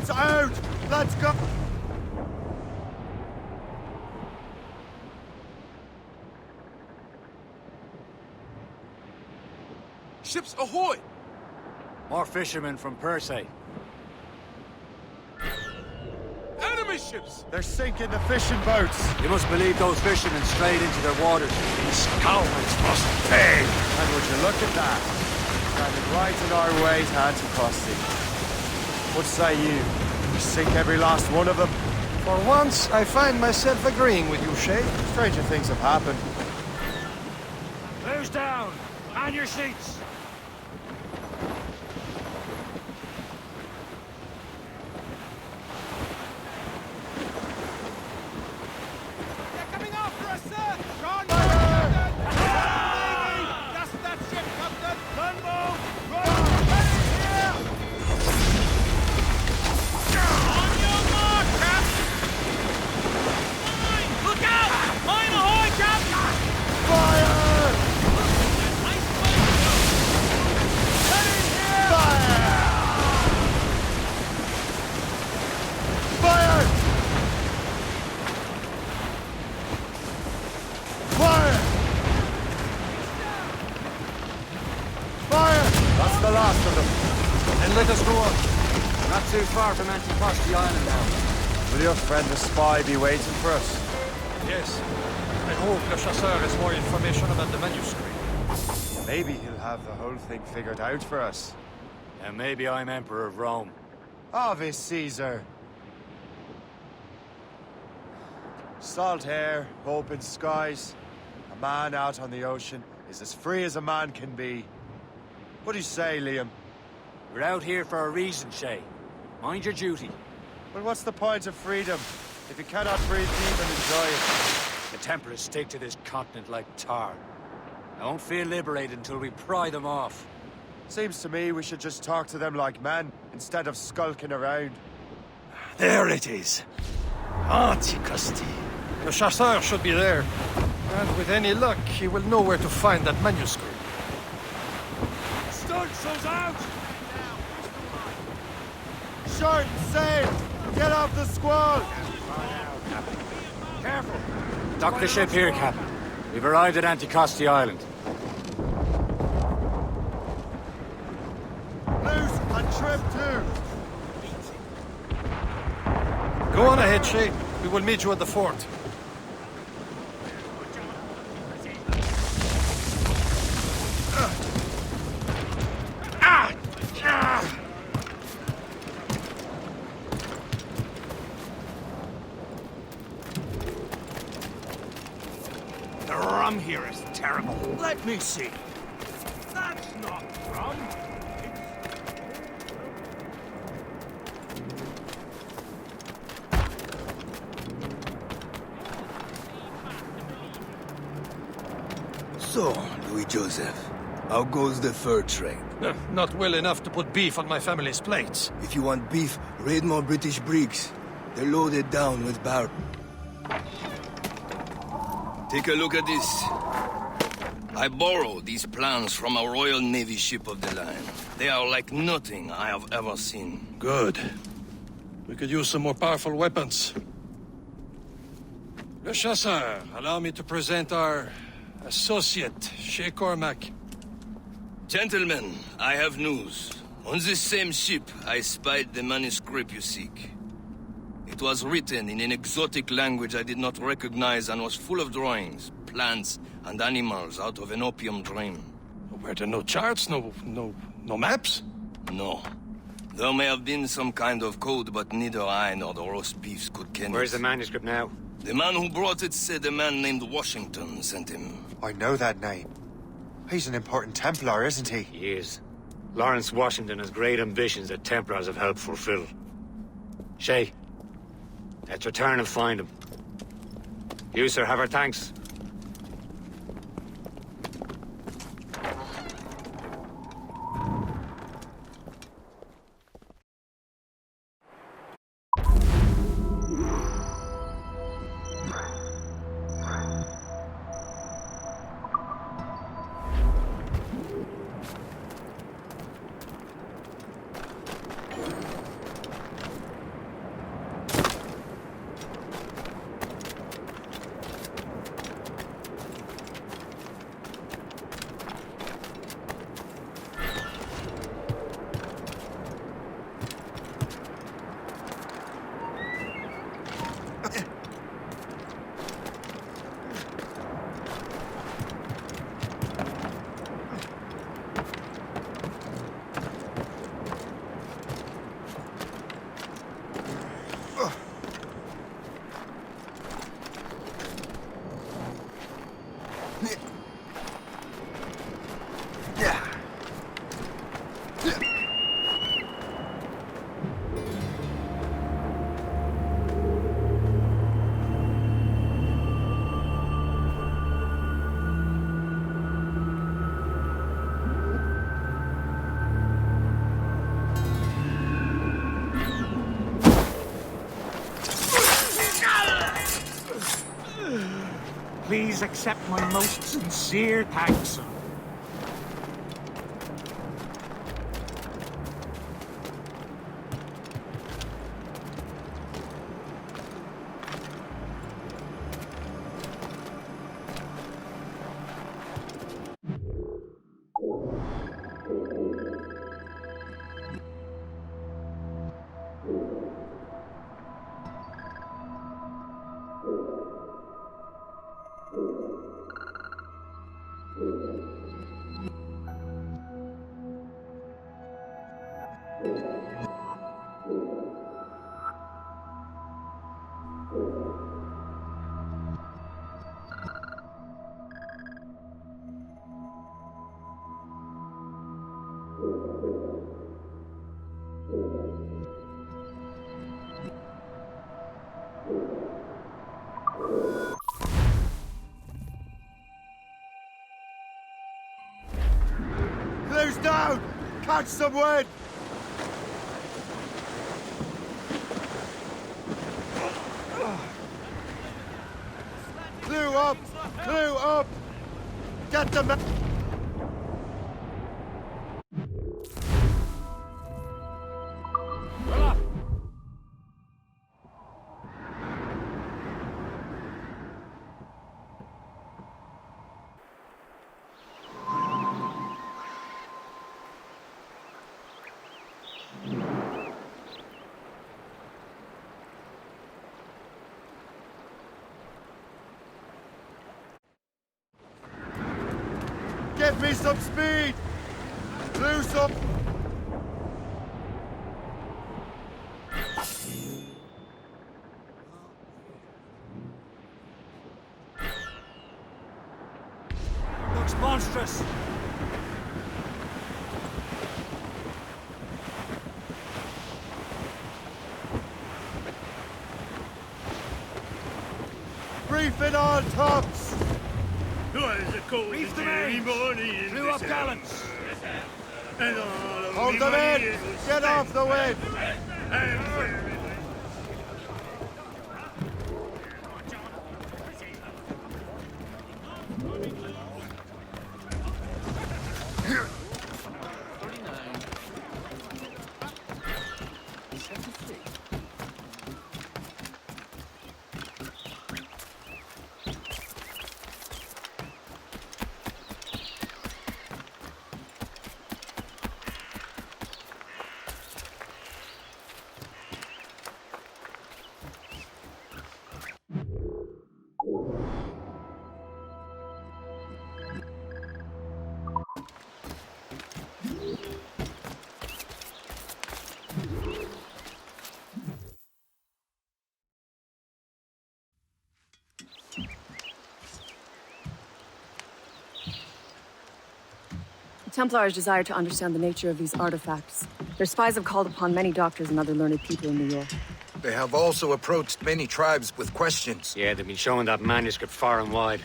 Lights out! Let's go! Ships ahoy! More fishermen from Parte. Enemy ships! They're sinking the fishing boats! You must believe those fishermen strayed into their waters. These cowards must pay! And would you look at that? Standing right in our way to Anticosti. What say you? We sink every last one of them? For once, I find myself agreeing with you, Shay. Stranger things have happened. Close down! On your seats! They're coming after us, sir! Run, Captain! Just that ship, Captain! Gunboat! Run! Here! On your mark, Cap! Mine! Look out! Mine ahoy, Cap! Fire! Nice one! Get in here! Fire! Fire! Fire! Fire! That's the last of them. Then let us go on. We're not too far from Anticosti Island now. Will your friend the spy be waiting for us? Yes. I hope Le Chasseur has more information about the manuscript. Maybe he'll have the whole thing figured out for us. And maybe I'm Emperor of Rome. Ave Caesar. Salt air, open skies. A man out on the ocean is as free as a man can be. What do you say, Liam? We're out here for a reason, Shay. Mind your duty. Well, what's the point of freedom if you cannot breathe deep and enjoy it? The Templars stick to this continent like tar. I won't feel liberated until we pry them off. Seems to me we should just talk to them like men instead of skulking around. There it is. Anticosti. Le Chasseur should be there. And with any luck, he will know where to find that manuscript. Stunsails out! Short and sail! Get off the squall! Careful! Dock the ship here, Captain. We've arrived at Anticosti Island. Loose and trim too! Go on ahead, Shay. We will meet you at the fort. The rum here is terrible. Let me see. That's not rum. So, Louis Joseph, how goes the fur trade? Not well enough to put beef on my family's plates. If you want beef, raid more British brigs. They're loaded down with barrels. Take a look at this. I borrowed these plans from a Royal Navy ship of the line. They are like nothing I have ever seen. Good. We could use some more powerful weapons. Le Chasseur, allow me to present our associate, Shay Cormac. Gentlemen, I have news. On this same ship, I spied the manuscript you seek. It was written in an exotic language I did not recognize and was full of drawings, plants, and animals out of an opium dream. Were there no charts, no maps? No. There may have been some kind of code, but neither I nor the roast beefs could ken Where's it. the manuscript now? The man who brought it said a man named Washington sent him. I know that name. He's an important Templar, isn't he? He is. Lawrence Washington has great ambitions that Templars have helped fulfill. Shay, let's return and find him. You, sir, have our thanks. Please accept my most sincere thanks. Close down! Catch some wind! Clue up! Clue up! Get the man! Give me some speed! Loose up! Looks monstrous. Brief it all tops! Reef the mains! Clew up gallants! Hold them in! Get off the wind! The Templars desire to understand the nature of these artifacts. Their spies have called upon many doctors and other learned people in New York. They have also approached many tribes with questions. Yeah, they've been showing that manuscript far and wide.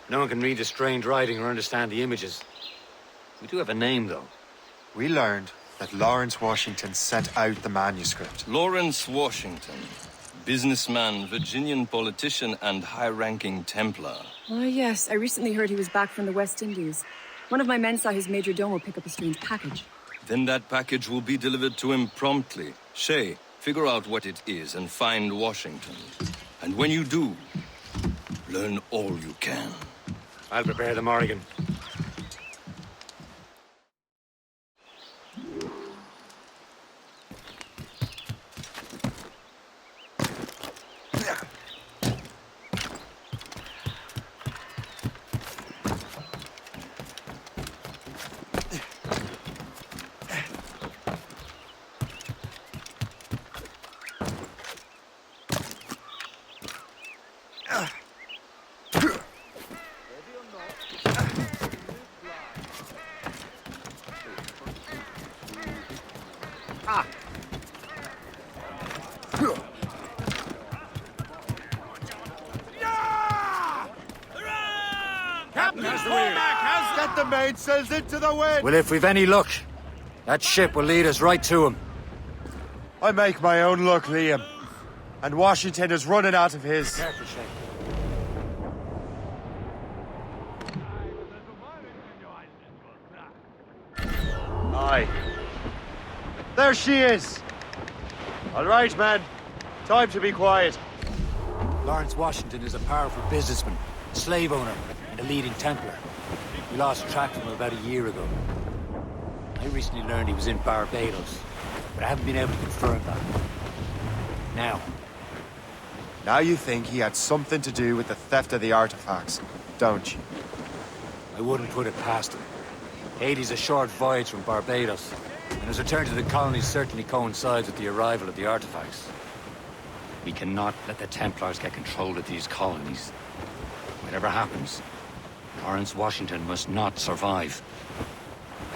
No one can read the strange writing or understand the images. We do have a name, though. We learned that Lawrence Washington sent out the manuscript. Lawrence Washington. Businessman, Virginian politician, and high-ranking Templar. Oh, yes. I recently heard he was back from the West Indies. One of my men saw his major domo pick up a strange package. Then that package will be delivered to him promptly. Shay, figure out what it is and find Washington. And when you do, learn all you can. I'll prepare the Morrigan. Get the mainsails into the wind! Well, if we've any luck, that ship will lead us right to him. I make my own luck, Liam. And Washington is running out of his. Careful, Shay. There she is! All right, man. Time to be quiet. Lawrence Washington is a powerful businessman, slave owner, and a leading Templar. We lost track of him about a year ago. I recently learned he was in Barbados, but I haven't been able to confirm that. Now you think he had something to do with the theft of the artifacts, don't you? I wouldn't put it past him. Haiti's a short voyage from Barbados, and his return to the colonies certainly coincides with the arrival of the artifacts. We cannot let the Templars get control of these colonies. Whatever happens, Lawrence Washington must not survive.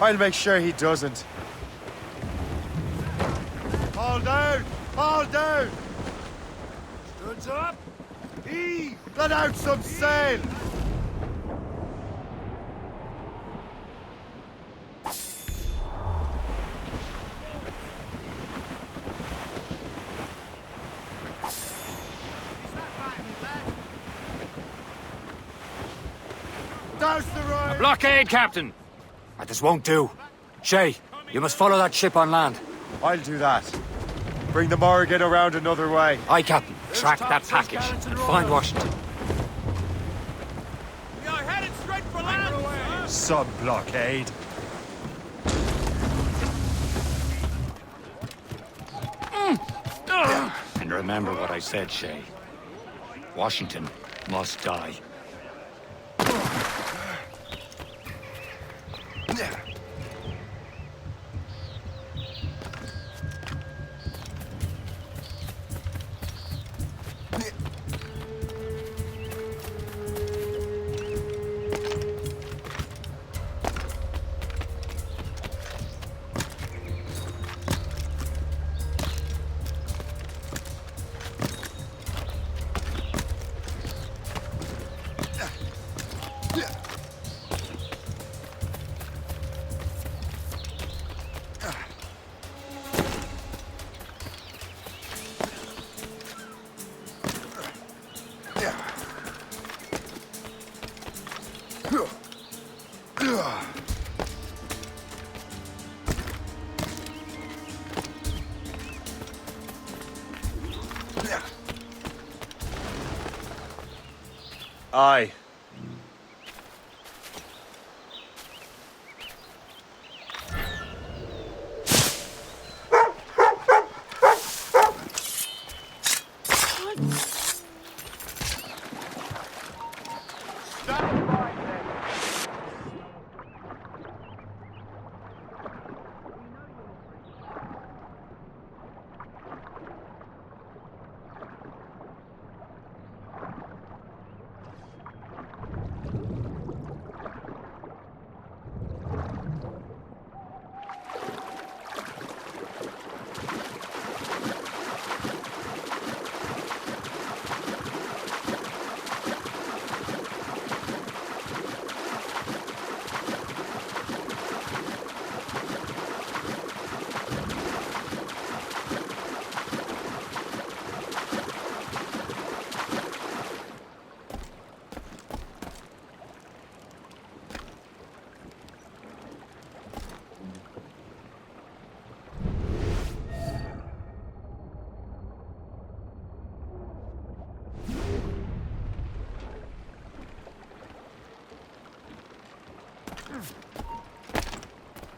I'll make sure he doesn't. Fall down! Fall down! Stood up! Heave! Let out some sail! Douse the road! A blockade, Captain! This won't do. Shay, you must follow that ship on land. I'll do that. Bring the Morrigan around another way. Aye, Captain. Track that package and find Washington. We are headed straight for land! Sub-blockade. And remember what I said, Shay. Washington must die. Aye.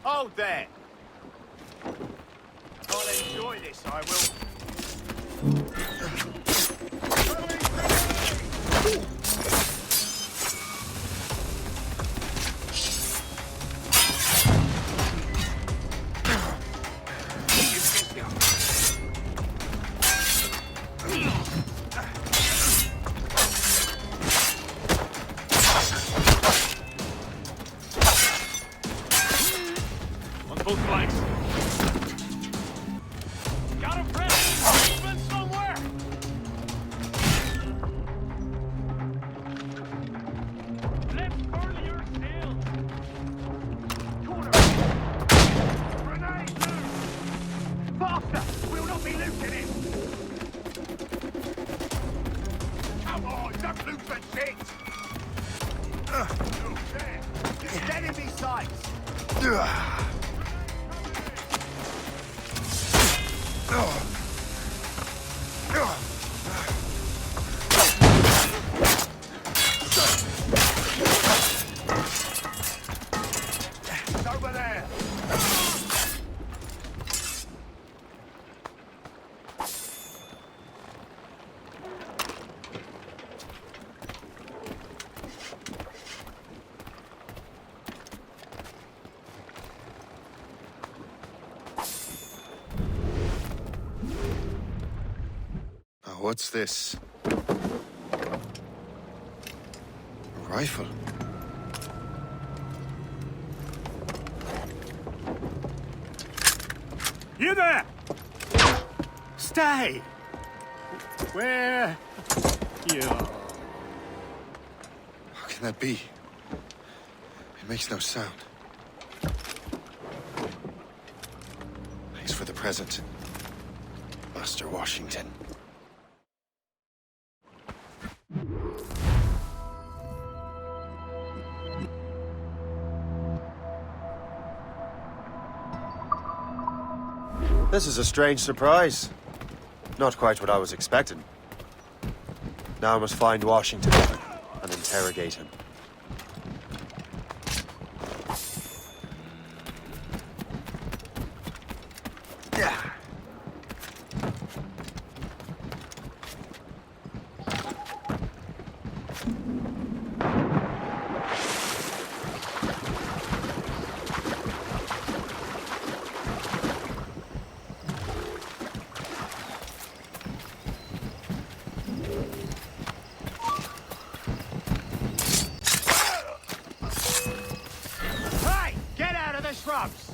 Hold there! I'll enjoy this, I will. Both flanks. Got a friend! Movement somewhere! Let's furl your sail! Corner! Grenade loose! Faster! We'll not be losing it! Come on, don't lose the shit! There! It's enemy sights! Over there! What's this? A rifle. You there! Stay! Where you are? How can that be? It makes no sound. Thanks for the present, Master Washington. This is a strange surprise. Not quite what I was expecting. Now I must find Washington and interrogate him. Shrubs!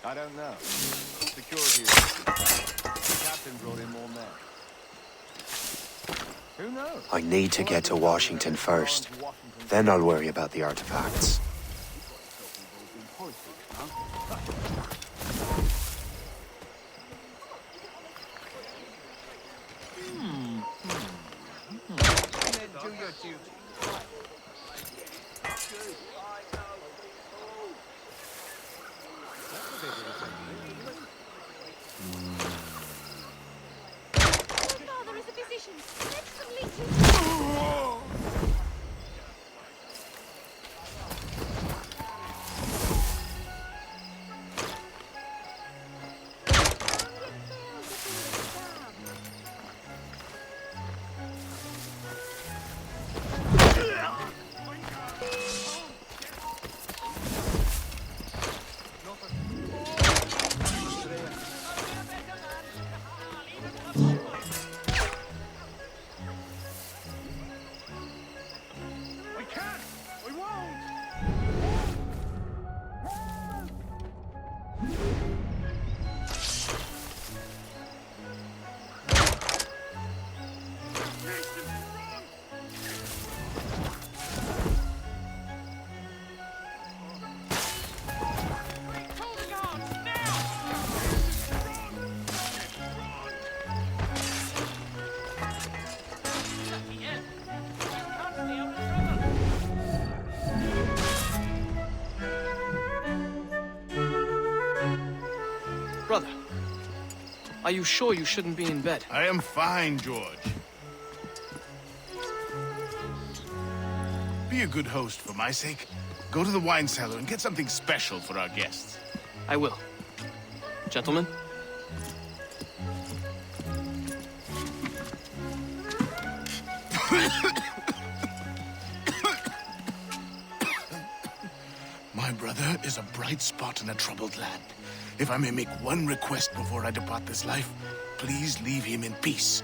I don't know. Security. The captain brought in more men. Who knows? I need to get to Washington first. Then I'll worry about the artifacts. Do your duty. Father is a physician. Let some leeches. Brother, are you sure you shouldn't be in bed? I am fine, George. Be a good host for my sake. go to the wine cellar and get something special for our guests. I will. Gentlemen? My brother is a bright spot in a troubled land. If I may make one request before I depart this life, please leave him in peace.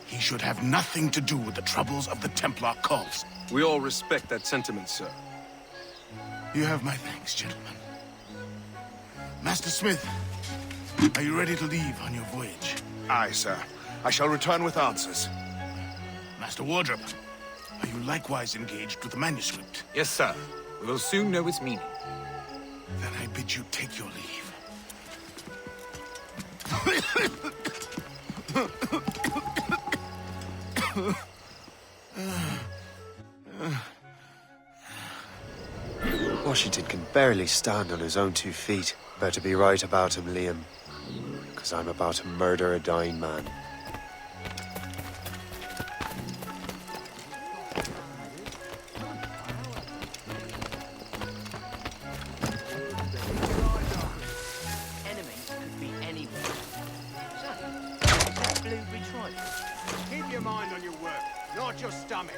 He should have nothing to do with the troubles of the Templar cause. We all respect that sentiment, sir. You have my thanks, gentlemen. Master Smith, are you ready to leave on your voyage? Aye, sir. I shall return with answers. Master Wardrop, are you likewise engaged with the manuscript? Yes, sir. We will soon know its meaning. Then I bid you take your leave. Washington can barely stand on his own 2 feet. Better be right about him, Liam. Because I'm about to murder a dying man. Keep your mind on your work, not your stomach.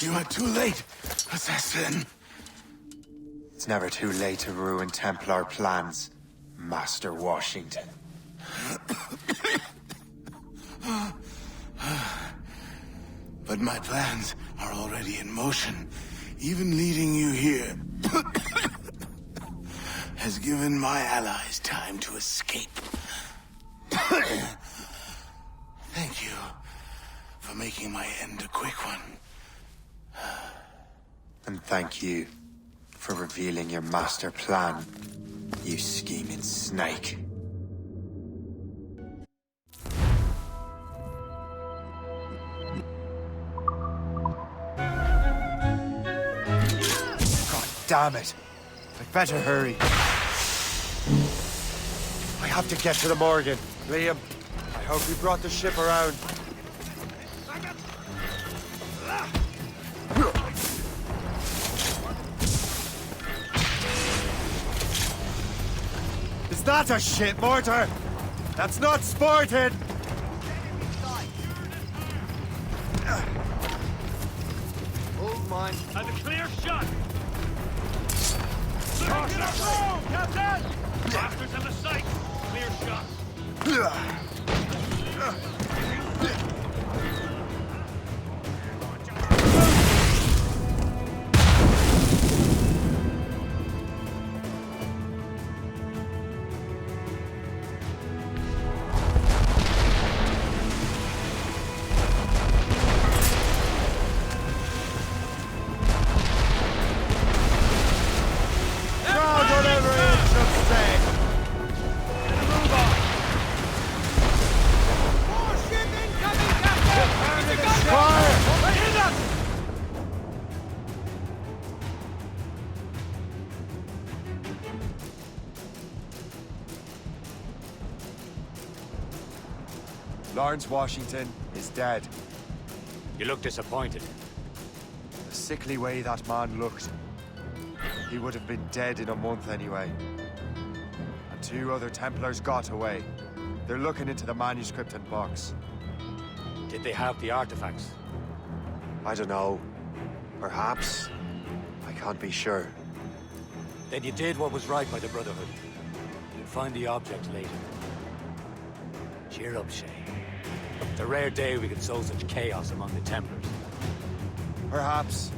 You are too late, assassin. It's never too late to ruin Templar plans, Master Washington. But my plans are already in motion. Even leading you here has given my allies time to escape. Thank you for making my end a quick one. And thank you for revealing your master plan, you scheming snake. God damn it! I'd better hurry. I have to get to the Morgan. Liam, I hope you brought the ship around. Is that a ship mortar? That's not sported! Hold mine. And a clear shot! Captain! Bastards in the sight! Clear shot! Lawrence Washington is dead. You look disappointed. The sickly way that man looked. He would have been dead in a month anyway. And 2 other Templars got away. They're looking into the manuscript and box. Did they have the artifacts? I don't know. Perhaps. I can't be sure. Then you did what was right by the Brotherhood. You'll find the object later. Cheer up, Shay. It's a rare day we could sow such chaos among the Templars. Perhaps.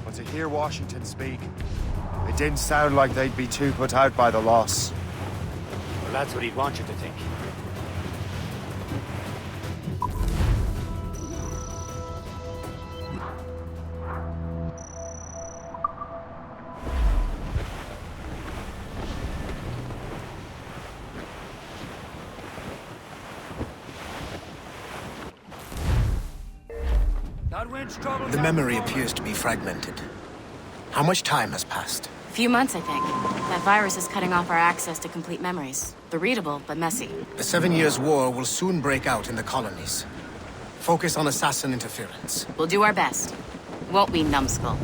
But But to hear Washington speak, it didn't sound like they'd be too put out by the loss. Well, that's what he'd want you to think. The memory appears to be fragmented. How much time has passed? A few months, I think. That virus is cutting off our access to complete memories. They're readable, but messy. The 7 Years' War will soon break out in the colonies. Focus on assassin interference. We'll do our best. Won't we, numbskull?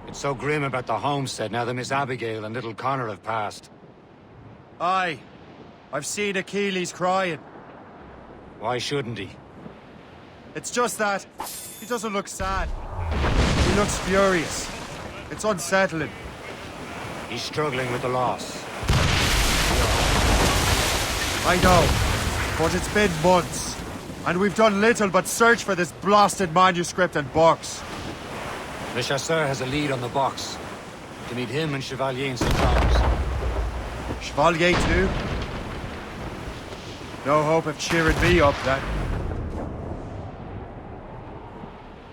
It's so grim about the homestead now that Miss Abigail and little Connor have passed. Aye. I've seen Achilles crying. Why shouldn't he? It's just that he doesn't look sad. He looks furious. It's unsettling. He's struggling with the loss. I know, but it's been months, and we've done little but search for this blasted manuscript and box. Le Chasseur has a lead on the box. To meet him and Chevalier in St. Thomas. Chevalier too? No hope of cheering me up, then.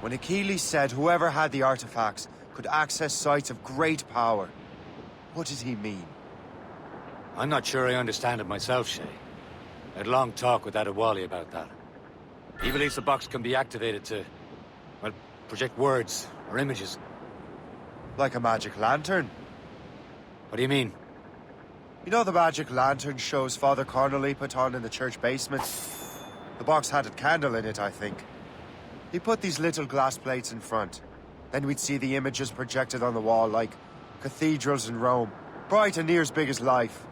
When Achilles said whoever had the artifacts could access sites of great power, what did he mean? I'm not sure I understand it myself, Shay. I had a long talk with Adewale about that. He believes the box can be activated to, well, project words or images. Like a magic lantern? What do you mean? You know the magic lantern shows Father Connolly put on in the church basement? The box had a candle in it, I think. He put these little glass plates in front. Then we'd see the images projected on the wall like cathedrals in Rome. Bright and near as big as life.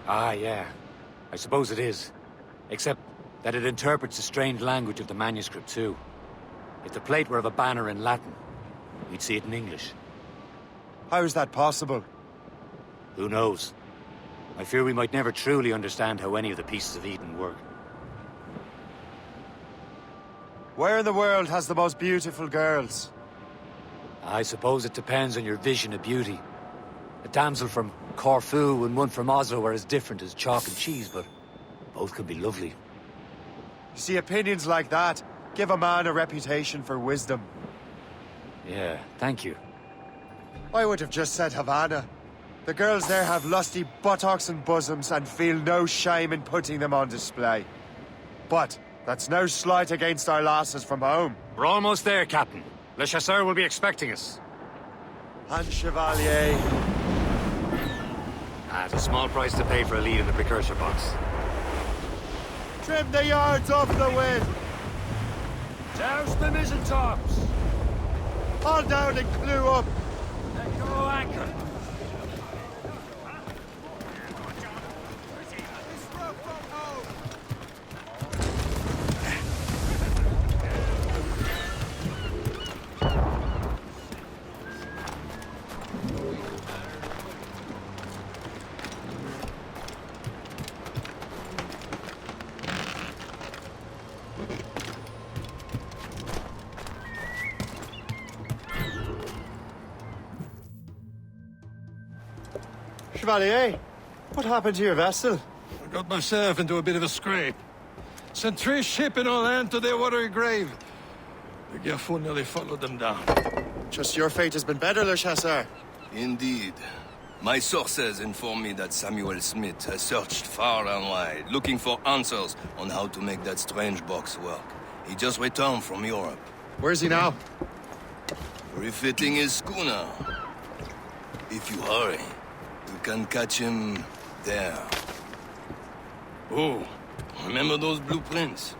Ah, yeah. I suppose it is. Except that it interprets the strange language of the manuscript, too. If the plate were of a banner in Latin, we'd see it in English. How is that possible? Who knows? I fear we might never truly understand how any of the pieces of Eden work. Where in the world has the most beautiful girls? I suppose it depends on your vision of beauty. A damsel from Corfu and one from Oslo are as different as chalk and cheese, but both can be lovely. You see, opinions like that give a man a reputation for wisdom. Yeah, thank you. I would have just said Havana. The girls there have lusty buttocks and bosoms and feel no shame in putting them on display. But that's no slight against our lasses from home. We're almost there, Captain. Le Chasseur will be expecting us. And Chevalier. It's a small price to pay for a lead in the precursor box. Trim the yards off the wind. Douse the mizzen tops. Haul down and clew up. Let go anchor. Chevalier, what happened to your vessel? I got myself into a bit of a scrape. Sent 3 ships in all land to their watery grave. The Gerfaut nearly followed them down. Just your fate has been better, Le Chasseur. Indeed. My sources inform me that Samuel Smith has searched far and wide, looking for answers on how to make that strange box work. He just returned from Europe. Where's he now? Refitting his schooner. If you hurry, you can catch him there. Oh, remember those blueprints?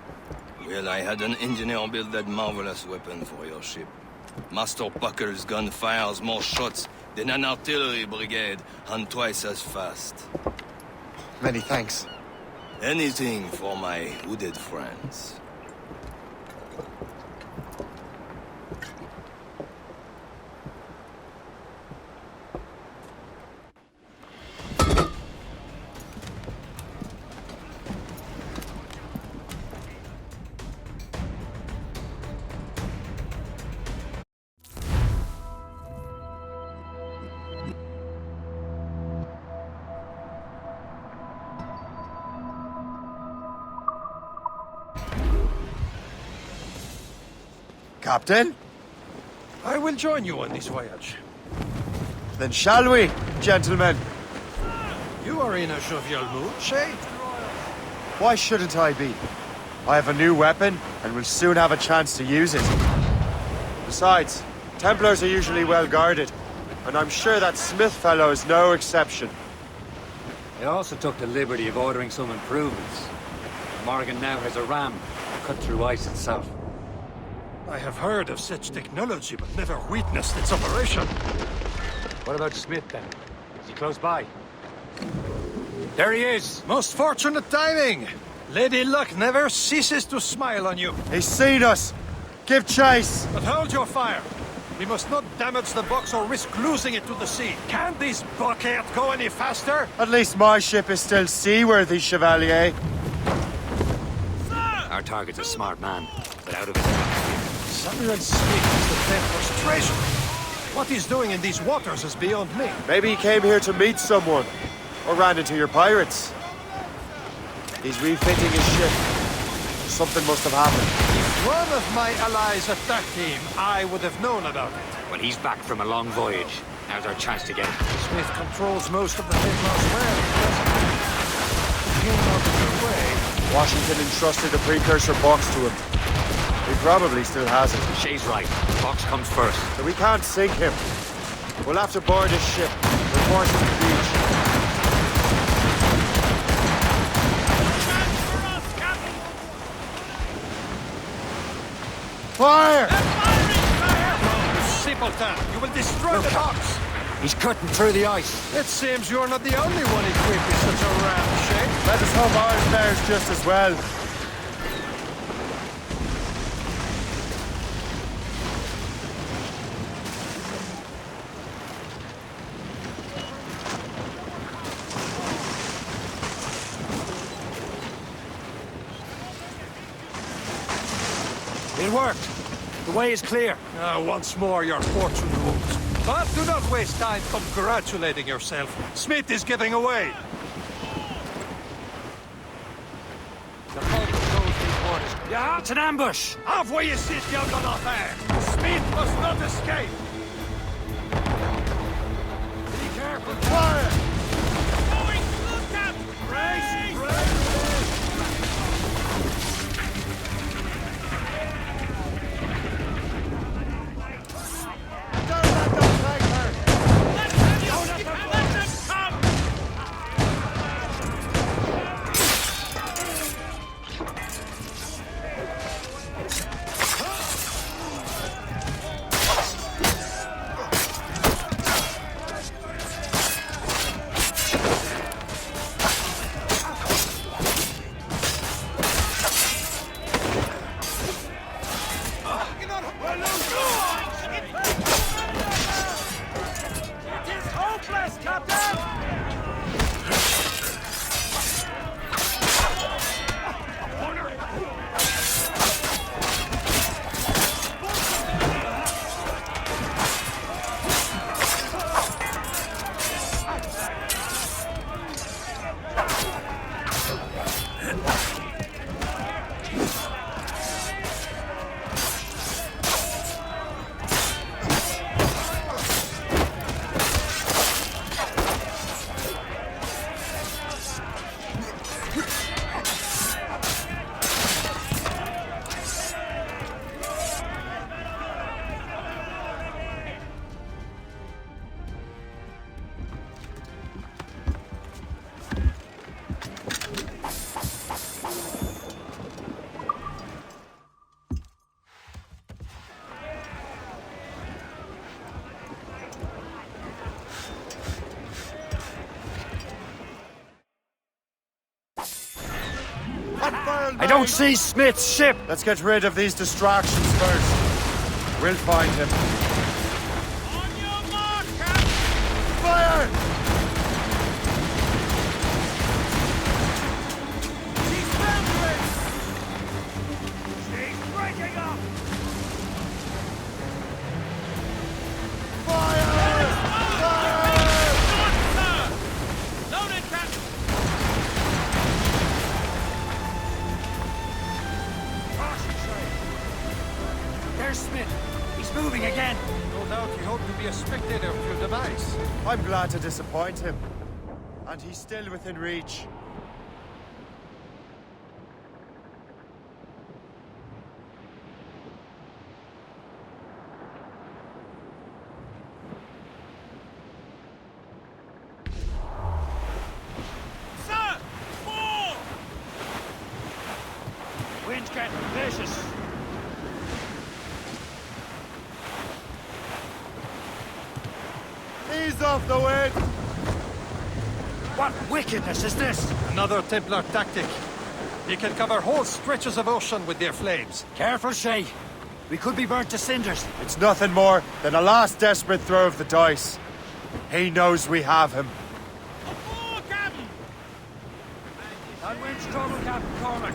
Well, I had an engineer build that marvelous weapon for your ship. Master Puckle's gun fires more shots than an artillery brigade, and twice as fast. Many thanks. Anything for my wounded friends. Captain? I will join you on this voyage. Then shall we, gentlemen? You are in a jovial mood, Shay? Why shouldn't I be? I have a new weapon, and will soon have a chance to use it. Besides, Templars are usually well guarded, and I'm sure that Smith fellow is no exception. I also took the liberty of ordering some improvements. Morgan now has a ram cut through ice itself. I have heard of such technology, but never witnessed its operation. What about Smith, then? Is he close by? There he is! Most fortunate timing! Lady Luck never ceases to smile on you. He's seen us! Give chase! But hold your fire! We must not damage the box or risk losing it to the sea. Can this bucket go any faster? At least my ship is still seaworthy, Chevalier. Our target's a smart man, but out of it. Samuel Smith is the Templar's treasure. What he's doing in these waters is beyond me. Maybe he came here to meet someone, or ran into your pirates. He's refitting his ship. Something must have happened. If one of my allies attacked him, I would have known about it. Well, he's back from a long voyage. Now's our chance to get him. Smith controls most of the Templars well, he came out of your way. Washington entrusted the precursor box to him. He probably still has it. Shay's right. The box comes first. So we can't sink him. We'll have to board his ship. Report to the beach. Fire! Simpleton, you will destroy the box! He's cutting through the ice. It seems you're not the only one equipped with such a ram, Shay. Let us hope ours fares just as well. It worked. The way is clear. Once more, your fortune holds. But do not waste time congratulating yourself. Smith is getting away. The boat goes these waters. Yeah, it's an ambush. Envoyez ces diables en enfer. Smith must not escape. Be careful. Fire! Going through, Captain! Brace! I don't see Smith's ship. Let's get rid of these distractions first. We'll find him. On your mark, Captain! Fire! She's foundering! She's breaking up! Fire! Fire! Loaded, Captain! There's Smith. It's moving again. No doubt he hoped to be a spectator of your demise. I'm glad to disappoint him. And he's still within reach. Sir! More! Wind's getting vicious. Ease off the wind! What wickedness is this? Another Templar tactic. They can cover whole stretches of ocean with their flames. Careful, Shay. We could be burnt to cinders. It's nothing more than a last desperate throw of the dice. He knows we have him. Aboard, Captain! That wind's trouble, Captain Cormac.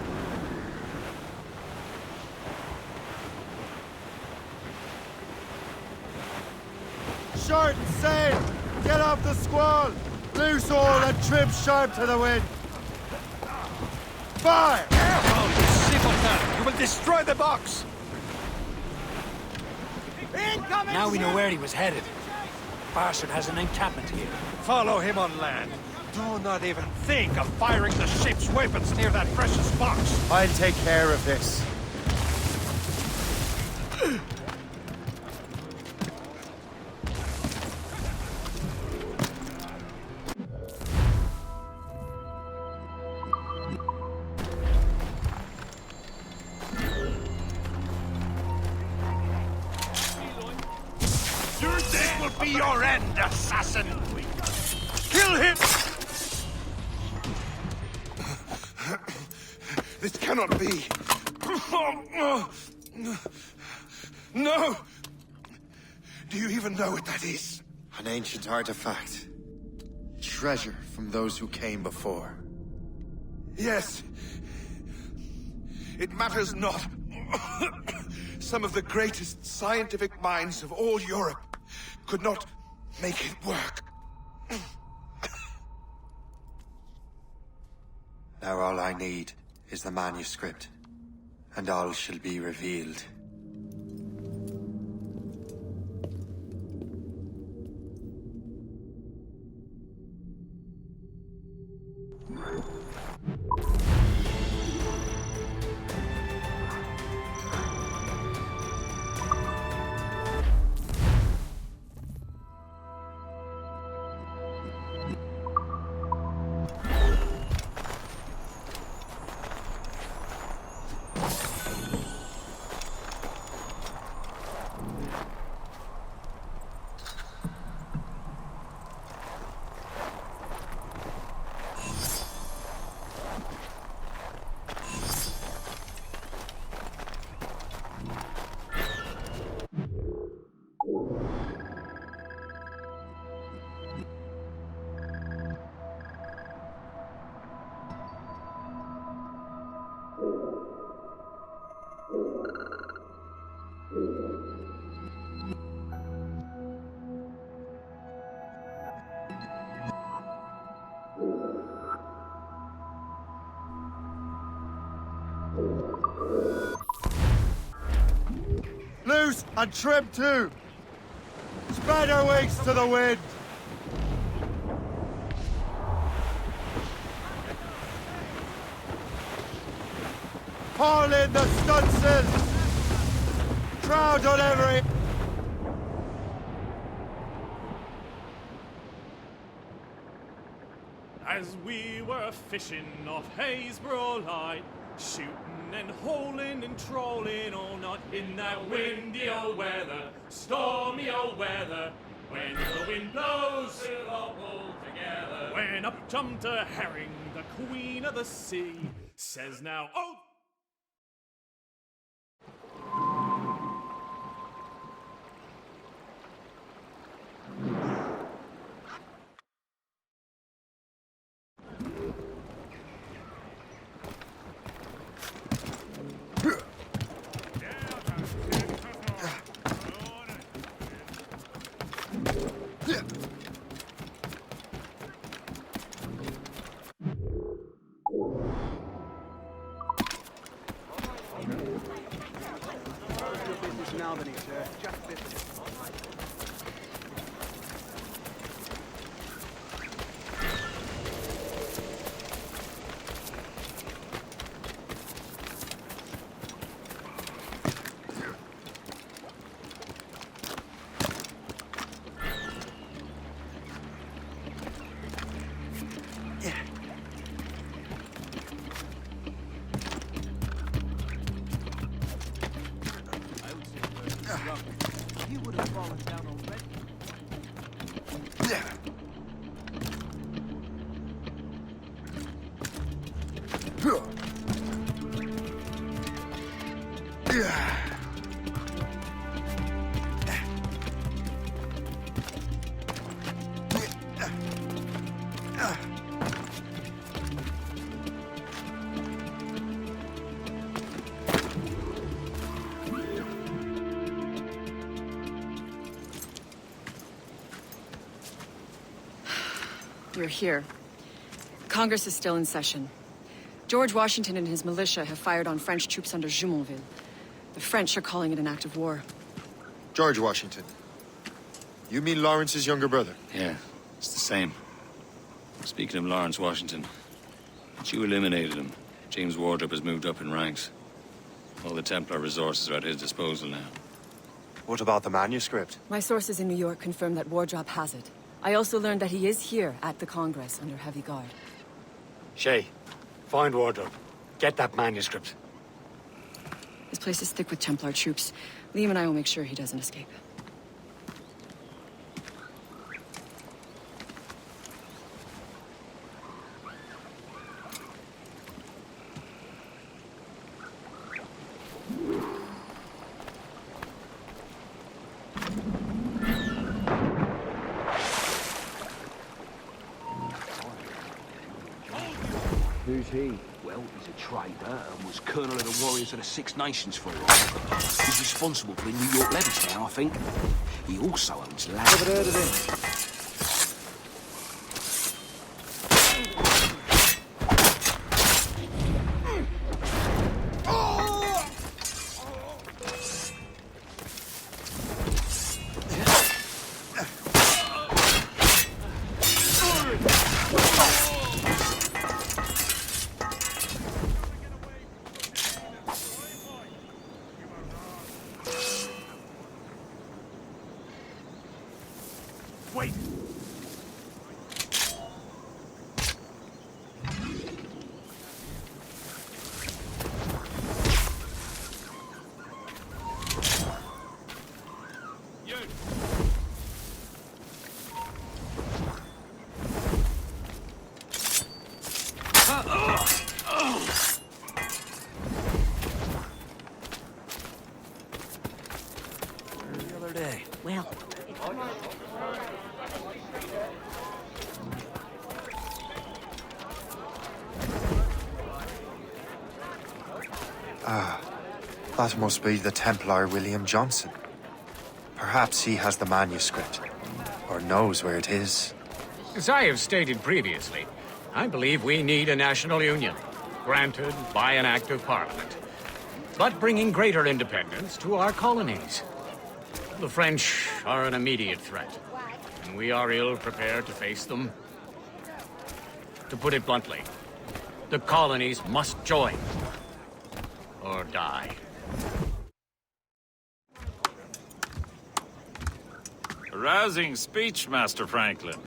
Short and sail! Get off the squall! Loose all and trim sharp to the wind! Fire! Careful, you simpleton! You will destroy the box! Incoming! Now we know where he was headed. Bastard has an encampment here. Follow him on land. Do not even think of firing the ship's weapons near that precious box. I'll take care of this. This will be your end, assassin! Kill him! This cannot be. No! Do you even know what that is? An ancient artifact. Treasure from those who came before. Yes. It matters not. Some of the greatest scientific minds of all Europe could not make it work. Now all I need is the manuscript, and all shall be revealed. Loose and trim too! Spread our wings to the wind! Haul in the stunsails! Crowd on every... As we were fishing off Haysborough Light, shooting and holing and trolling all night in that windy old weather, stormy old weather. When the wind blows, we'll all pull together. When up jumped a herring, the queen of the sea, says now, oh! colony, sir. Just visited. You would have fallen down already. You're here. Congress is still in session. George Washington and his militia have fired on French troops under Jumonville. The French are calling it an act of war. George Washington. You mean Lawrence's younger brother? Yeah, it's the same. Speaking of Lawrence Washington, once you eliminated him, James Wardrop has moved up in ranks. All the Templar resources are at his disposal now. What about the manuscript? My sources in New York confirm that Wardrop has it. I also learned that he is here at the Congress under heavy guard. Shay, find Wardrop. Get that manuscript. His place is thick with Templar troops. Liam and I will make sure he doesn't escape. Who's he? Well, he's a traitor and was colonel of the warriors of the Six Nations for a while. He's responsible for the New York levies now, I think. He also owns land. Never heard of him. Wait! The other day. Well, That must be the Templar William Johnson. Perhaps he has the manuscript, or knows where it is. As I have stated previously, I believe we need a national union, granted by an act of parliament, but bringing greater independence to our colonies. The French are an immediate threat, and we are ill prepared to face them. To put it bluntly, the colonies must join, or die. A rousing speech, Master Franklin.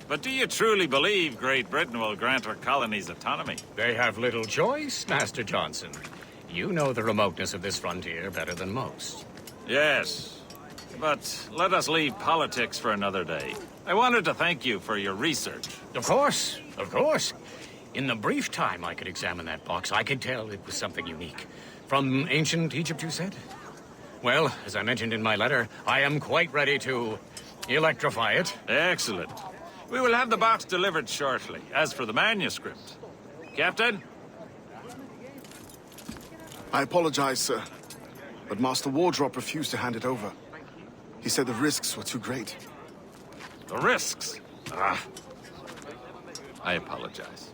But do you truly believe Great Britain will grant our colonies autonomy? They have little choice, Master Johnson. You know the remoteness of this frontier better than most. Yes, but let us leave politics for another day. I wanted to thank you for your research. Of course, of course. In the brief time I could examine that box, I could tell it was something unique. From ancient Egypt, you said? Well, as I mentioned in my letter, I am quite ready to electrify it. Excellent. We will have the box delivered shortly. As for the manuscript... Captain? I apologize, sir, but Master Wardrop refused to hand it over. He said the risks were too great. The risks? Ah. I apologize.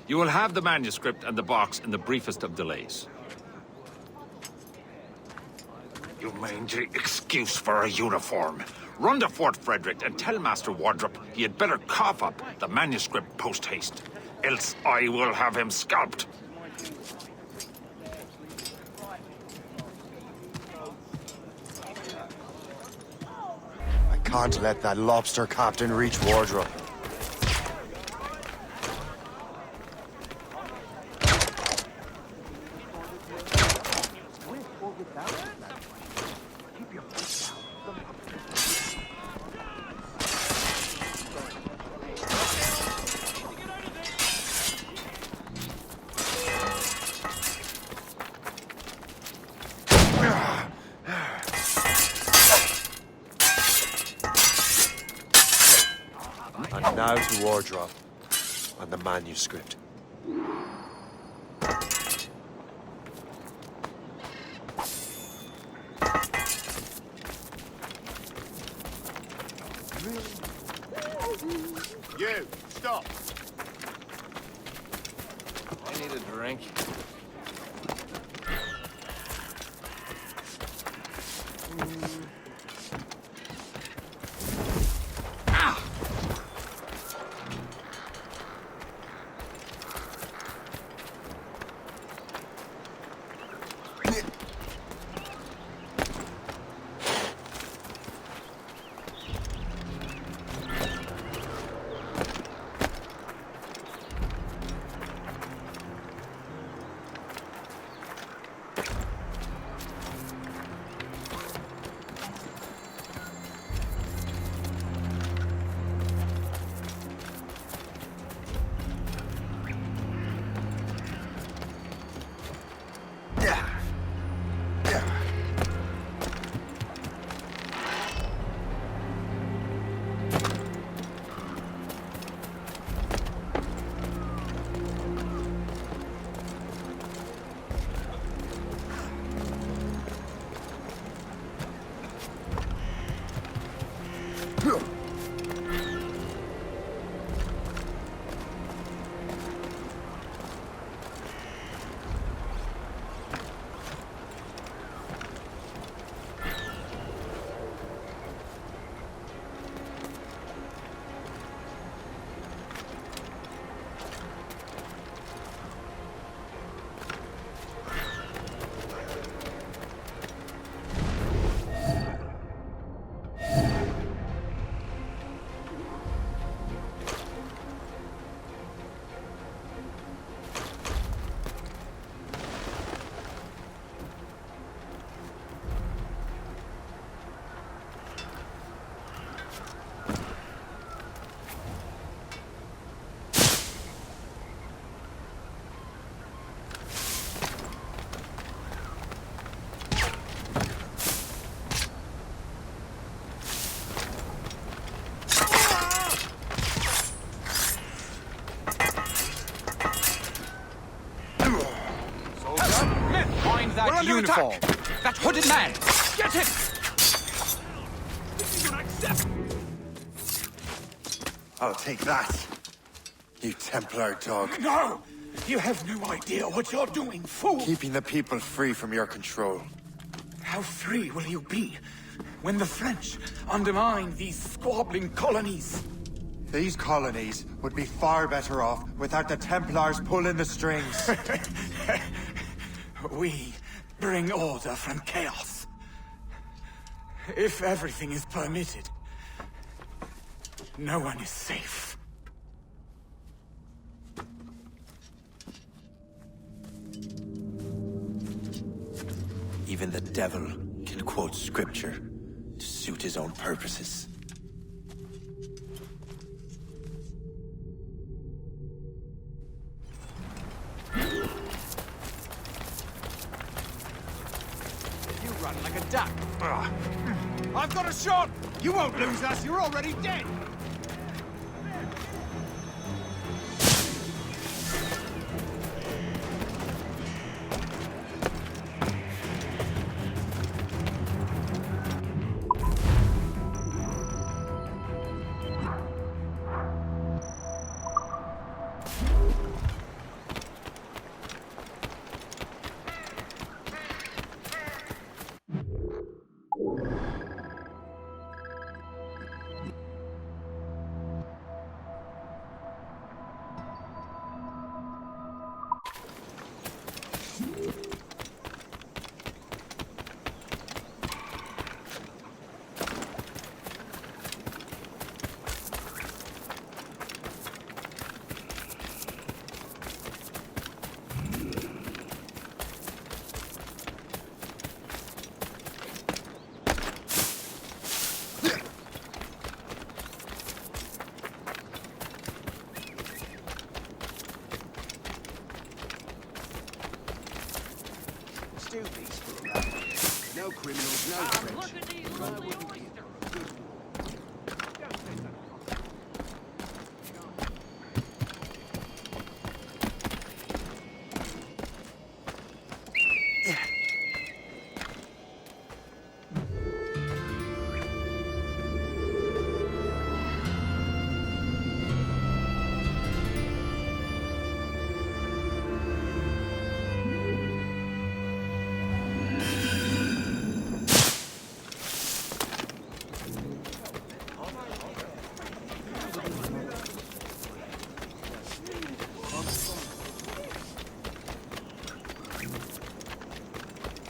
You will have the manuscript and the box in the briefest of delays. You mangy excuse for a uniform. Run to Fort Frederick and tell Master Wardrop he had better cough up the manuscript post-haste. Else I will have him scalped. I can't let that lobster captain reach Wardrop. And now to Wardrop and the manuscript. You, stop! I need a drink. That uniform! That hooded man! Get him! I'll take that, you Templar dog. No! You have no idea what you're doing, fool! Keeping the people free from your control. How free will you be when the French undermine these squabbling colonies? These colonies would be far better off without the Templars pulling the strings. We bring order from chaos. If everything is permitted, no one is safe. Even the devil can quote scripture to suit his own purposes. Run like a duck. I've got a shot! You won't lose us, you're already dead! criminals know French.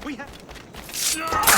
We have...